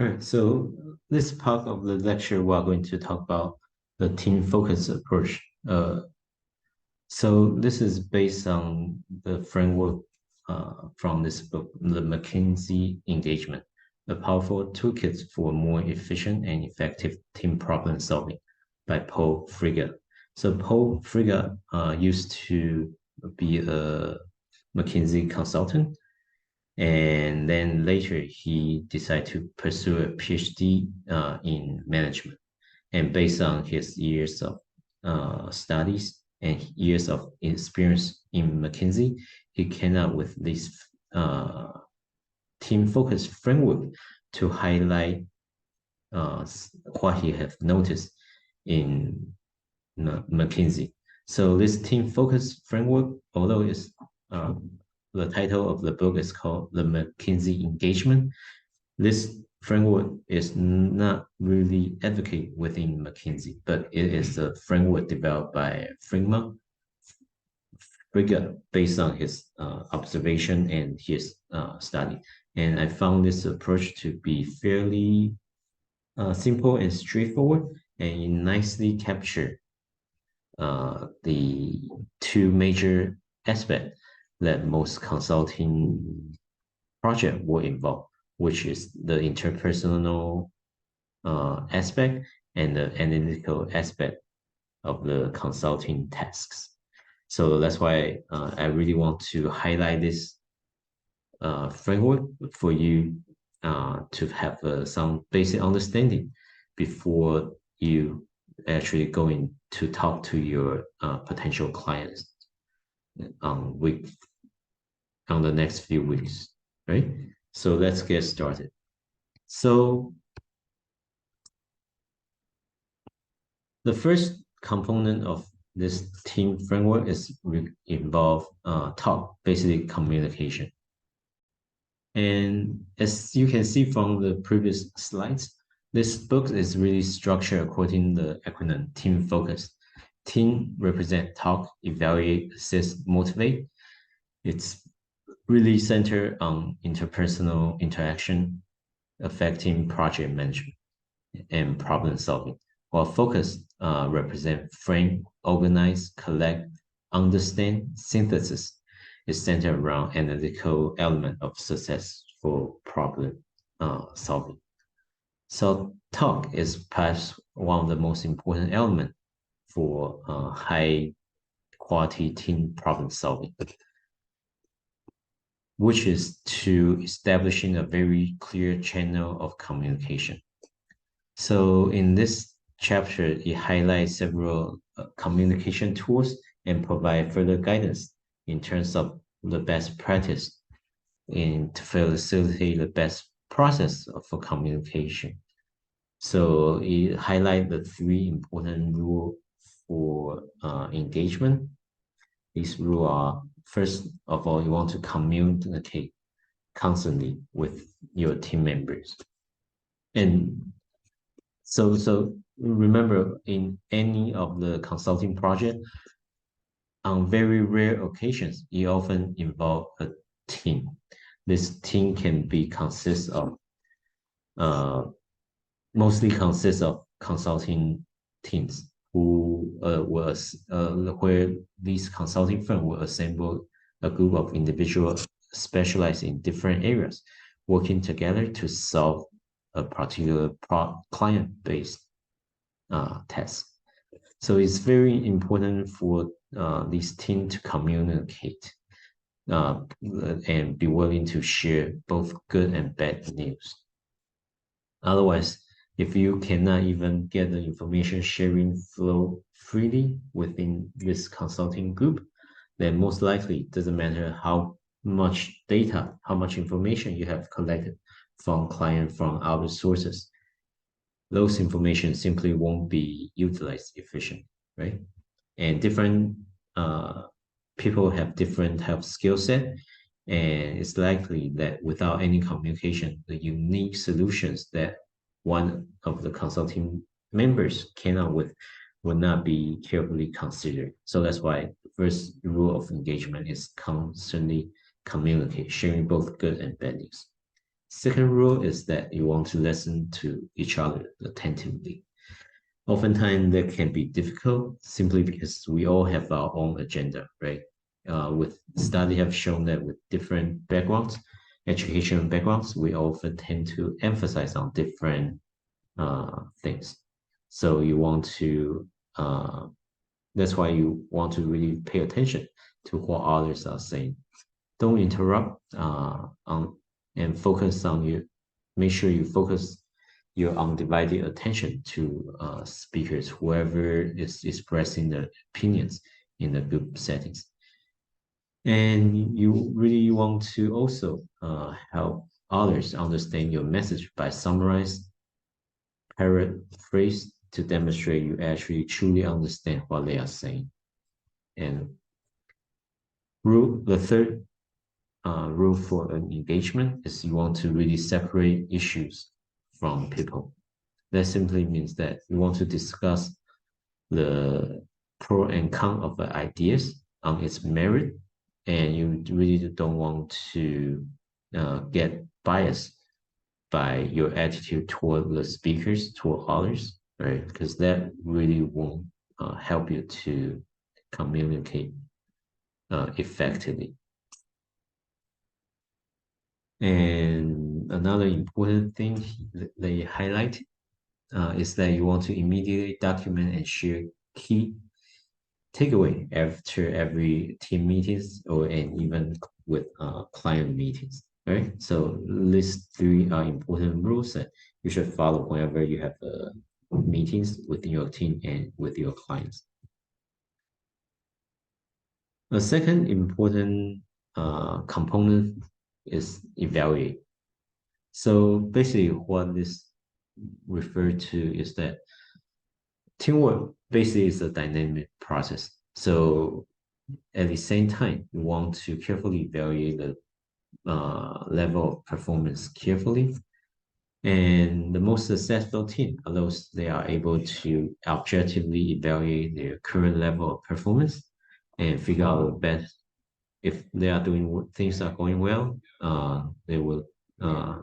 All right, so this part of the lecture, we're going to talk about the team focus approach. So this is based on the framework from this book, The McKinsey Engagement, a powerful toolkit for more efficient and effective team problem solving by Paul Frigga. So Paul Frigga used to be a McKinsey consultant, and then later he decided to pursue a PhD in management. And based on his years of studies and years of experience in McKinsey, he came up with this team focus framework to highlight what he have noticed in McKinsey. So this team focus framework, although it's the title of the book is called The McKinsey Engagement, this framework is not really advocated within McKinsey, but it is a framework developed by Friedman Frigga based on his observation and his study. And I found this approach to be fairly simple and straightforward, and it nicely capture the two major aspects that most consulting project will involve, which is the interpersonal aspect and the analytical aspect of the consulting tasks. So that's why I really want to highlight this framework for you to have some basic understanding before you actually going to talk to your potential clients on week on the next few weeks, right? So let's get started. So the first component of this team framework is involve talk, basically communication. And as you can see from the previous slides, this book is really structured according to the acronym team focus. Team represent talk, evaluate, assist, motivate. It's really centered on interpersonal interaction affecting project management and problem solving, while focus represent frame, organize, collect, understand, synthesis is centered around analytical element of successful problem solving. So talk is perhaps one of the most important elements for high quality team problem solving, which is to establishing a very clear channel of communication. So in this chapter, it highlights several communication tools and provide further guidance in terms of the best practice in to facilitate the best process for communication. So it highlights the three important rules for engagement. These rules are, first of all, you want to communicate constantly with your team members. And so remember, in any of the consulting project, on very rare occasions, you often involve a team. This team can be uh, mostly consists of consulting teams who where these consulting firms will assemble a group of individuals specialized in different areas, working together to solve a particular client-based task. So it's very important for this team to communicate and be willing to share both good and bad news. Otherwise, if you cannot even get the information sharing flow freely within this consulting group, then most likely it doesn't matter how much data, how much information you have collected from client from other sources. Those information simply won't be utilized efficiently, right? And different people have different type of skill set, and it's likely that without any communication, the unique solutions that one of the consulting members came up with would not be carefully considered. So that's why the first rule of engagement is constantly communicate, sharing both good and bad news. Second rule is that you want to listen to each other attentively. Oftentimes that can be difficult simply because we all have our own agenda, right? With study have shown that with different backgrounds, educational backgrounds, we often tend to emphasize on different things. So you want to, that's why you want to really pay attention to what others are saying. Don't interrupt and focus on you. Make sure you focus your undivided attention to speakers, whoever is expressing their opinions in the group settings. And you really want to also help others understand your message by summarize, paraphrase to demonstrate you actually truly understand what they are saying. And the third rule for an engagement is you want to really separate issues from people. That simply means that you want to discuss the pro and con of the ideas on its merit, and you really don't want to get biased by your attitude toward the speakers, toward others, right? Because that really won't help you to communicate effectively. And another important thing they highlight is that you want to immediately document and share key takeaway after every team meetings and even with client meetings, right? So these three are important rules that you should follow whenever you have meetings within your team and with your clients. A second important component is evaluate. So basically what this referred to is that teamwork basically is a dynamic process. So at the same time, you want to carefully evaluate the level of performance carefully. And the most successful team are those they are able to objectively evaluate their current level of performance and figure out the best. If they are doing things are going well, they will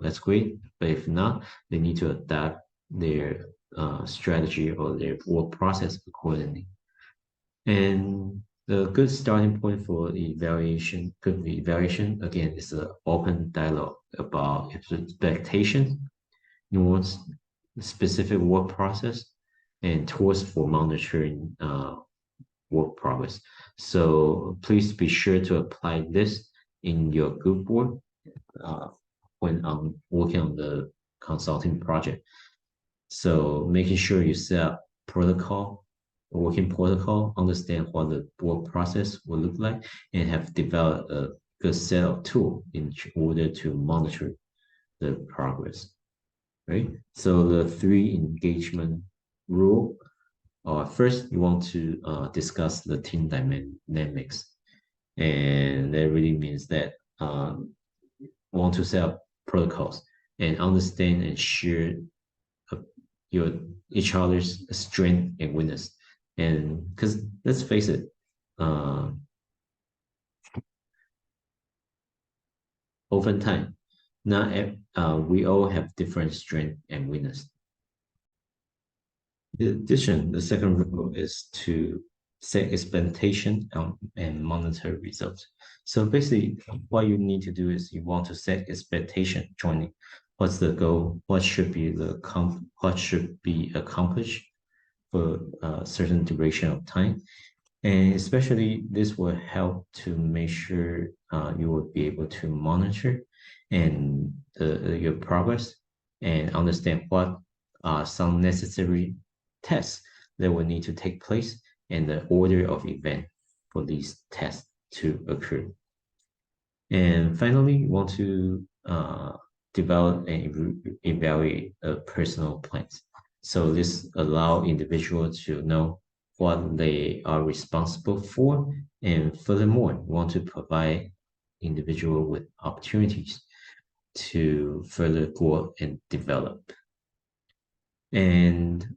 that's great. But if not, they need to adapt their strategy or their work process accordingly. And the good starting point for evaluation could be evaluation again is an open dialogue about expectation, nuance, specific work process, and tools for monitoring work progress. So please be sure to apply this in your group work when working on the consulting project. So making sure you set up protocol, working protocol, understand what the work process will look like, and have developed a good set of tools in order to monitor the progress. Right? So the three engagement rule. First, you want to discuss the team dynamics, and that really means that want to set up protocols and understand and share your each other's strength and weakness. And because let's face it, oftentimes, not we all have different strength and weakness. In addition, the second rule is to set expectation and monitor results. So basically, what you need to do is you want to set expectation joining. What's the goal? What should be what should be accomplished for a certain duration of time? And especially this will help to make sure you will be able to monitor and your progress and understand what are some necessary tests that will need to take place and the order of event for these tests to occur. And finally, you want to develop and evaluate personal plans. So this allow individuals to know what they are responsible for, and furthermore, want to provide individual with opportunities to further grow and develop. And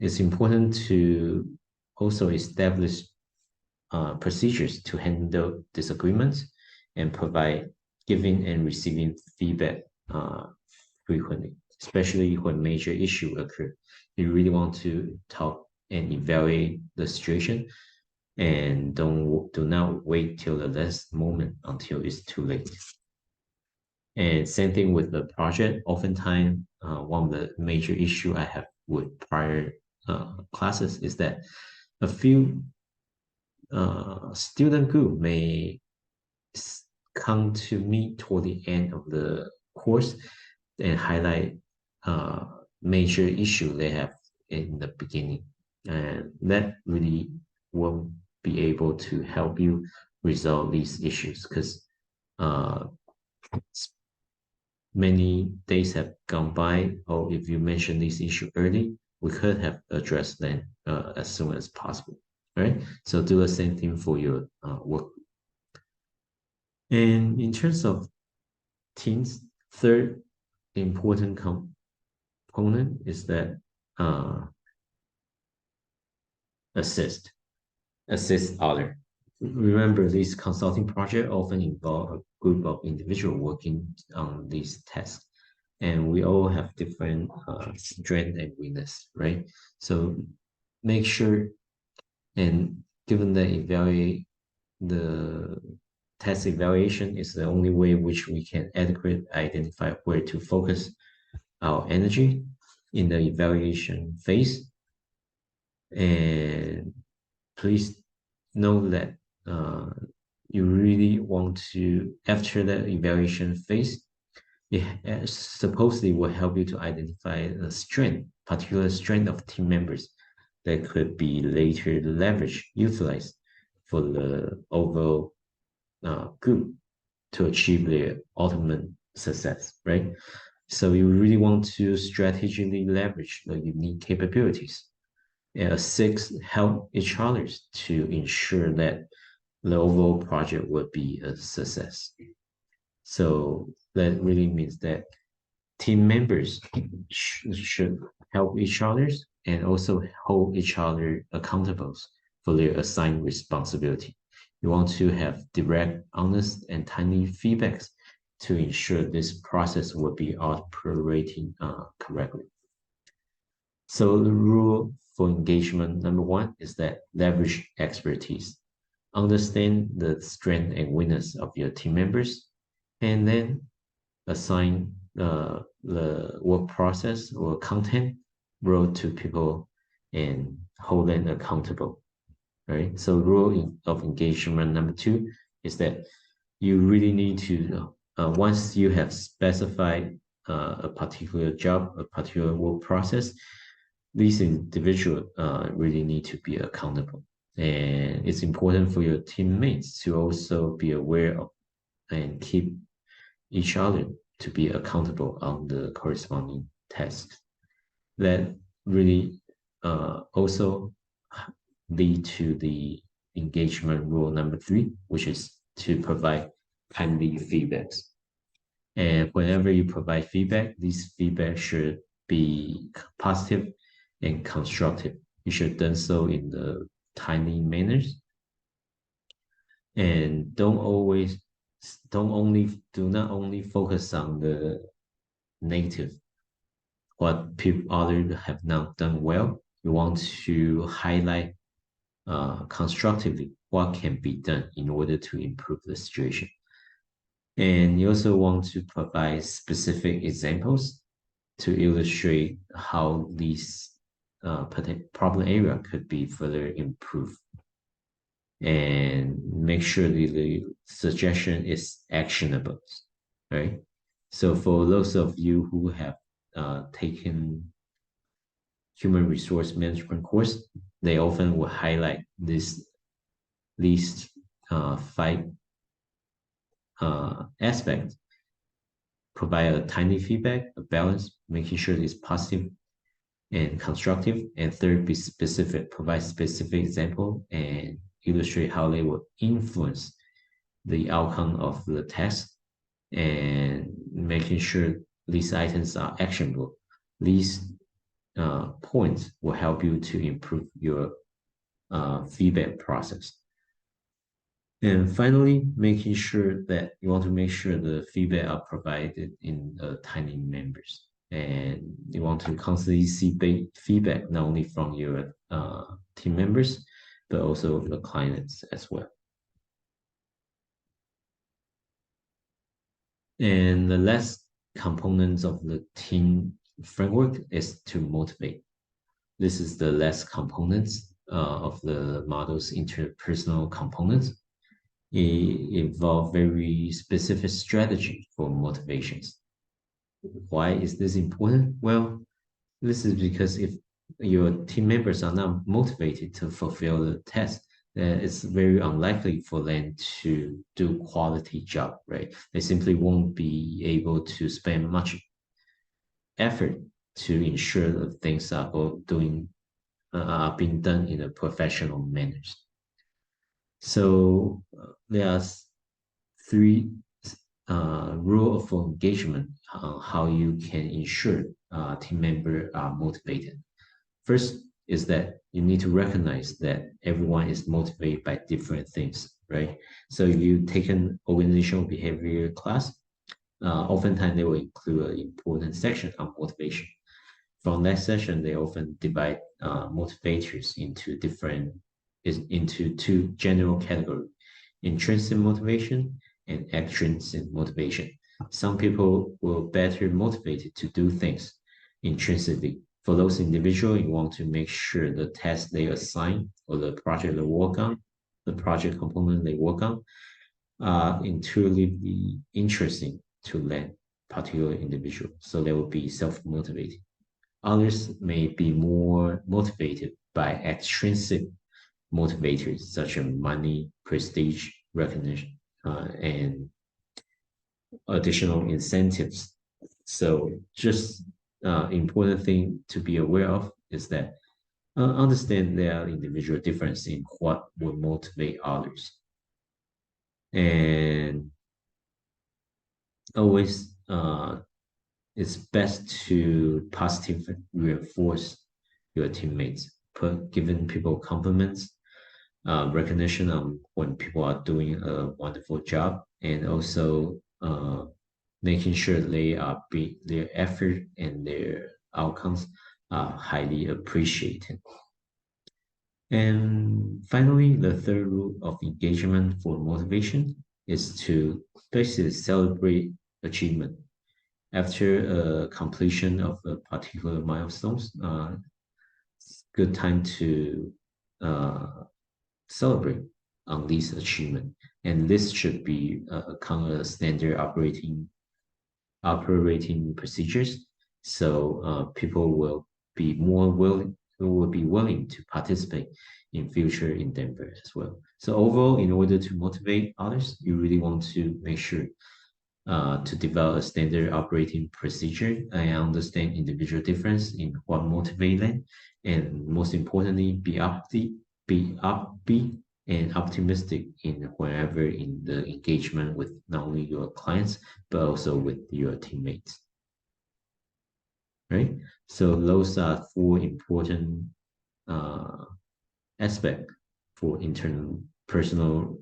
it's important to also establish procedures to handle disagreements and provide giving and receiving feedback frequently, especially when major issue occur. You really want to talk and evaluate the situation, and do not wait till the last moment until it's too late. And same thing with the project. Oftentimes, one of the major issue I have with prior classes is that a few student group may come to me toward the end of the course and highlight major issue they have in the beginning, and that really won't be able to help you resolve these issues because uh, many days have gone by, or if you mention this issue early, we could have addressed them as soon as possible, right? So do the same thing for your work. And in terms of teams, third important component is that uh, assist, assist other. Remember, this consulting project often involve a group of individuals working on these tasks, and we all have different strength and weakness, right? So make sure, and given that evaluate the test evaluation is the only way in which we can adequately identify where to focus our energy in the evaluation phase. And please know that you really want to, after the evaluation phase, it supposedly will help you to identify the strength, particular strength of team members that could be later leveraged, utilized for the overall group to achieve their ultimate success, right? So you really want to strategically leverage the unique capabilities. And six, help each other to ensure that the overall project would be a success. So that really means that team members should help each other and also hold each other accountable for their assigned responsibility. You want to have direct, honest, and timely feedbacks to ensure this process will be operating correctly. So the rule for engagement number one is that leverage expertise. Understand the strength and weakness of your team members, and then assign the work process or content role to people and hold them accountable, right? So rule of engagement number two is that you really need to, once you have specified a particular job, a particular work process, these individuals really need to be accountable. And it's important for your teammates to also be aware of and keep each other to be accountable on the corresponding tasks. That really also lead to the engagement rule number three, which is to provide timely feedbacks. And whenever you provide feedback, these feedback should be positive and constructive. You should do so in the timely manners, and do not only focus on the negative, what people others have not done well. You want to highlight constructively what can be done in order to improve the situation. And you also want to provide specific examples to illustrate how these problem area could be further improved. And make sure the suggestion is actionable, right? So for those of you who have taken human resource management course, they often will highlight these five aspects. Provide a timely feedback, a balance, making sure it's positive and constructive. And third, be specific, provide specific example and illustrate how they will influence the outcome of the test, and making sure these items are actionable. These points will help you to improve your feedback process. And finally, making sure that you want to make sure the feedback are provided in tiny members. And you want to constantly see feedback not only from your team members, but also the clients as well. And the last components of the team framework is to motivate. This is the last components of the model's interpersonal components. It involve very specific strategy for motivations. Why is this important? Well, this is because if your team members are not motivated to fulfill the task, then it's very unlikely for them to do quality job, right? They simply won't be able to spend much effort to ensure that things are are being done in a professional manner. So there are three rule of engagement on how you can ensure team member are motivated. First is that you need to recognize that everyone is motivated by different things, right? So if you take an organizational behavior class, oftentimes they will include an important section on motivation. From that session, they often divide motivators into two general categories: intrinsic motivation and extrinsic motivation. Some people will better motivated to do things intrinsically. For those individuals, you want to make sure the task they assign or the project they work on, the project component they work on, are intuitively interesting to that particular individual. So they will be self-motivated. Others may be more motivated by extrinsic motivators such as money, prestige, recognition, and additional incentives. So just important thing to be aware of is that understand there are individual difference in what will motivate others. And always it's best to positively reinforce your teammates, giving people compliments, recognition on when people are doing a wonderful job, and also making sure their effort and their outcomes are highly appreciated. And finally, the third rule of engagement for motivation is to basically celebrate achievement. After completion of a particular milestones, it's a good time to celebrate on these achievement. And this should be kind of standard operating procedures. So people will be willing to participate in future endeavor as well. So overall, in order to motivate others, you really want to make sure to develop a standard operating procedure and understand individual difference in what motivate them, and most importantly, be upbeat and optimistic in whenever in the engagement with not only your clients but also with your teammates. Right? So those are four important uh, aspects for internal personal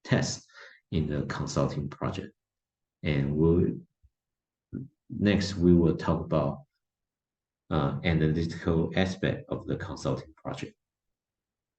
tests in the consulting project. And next we will talk about analytical aspect of the consulting project.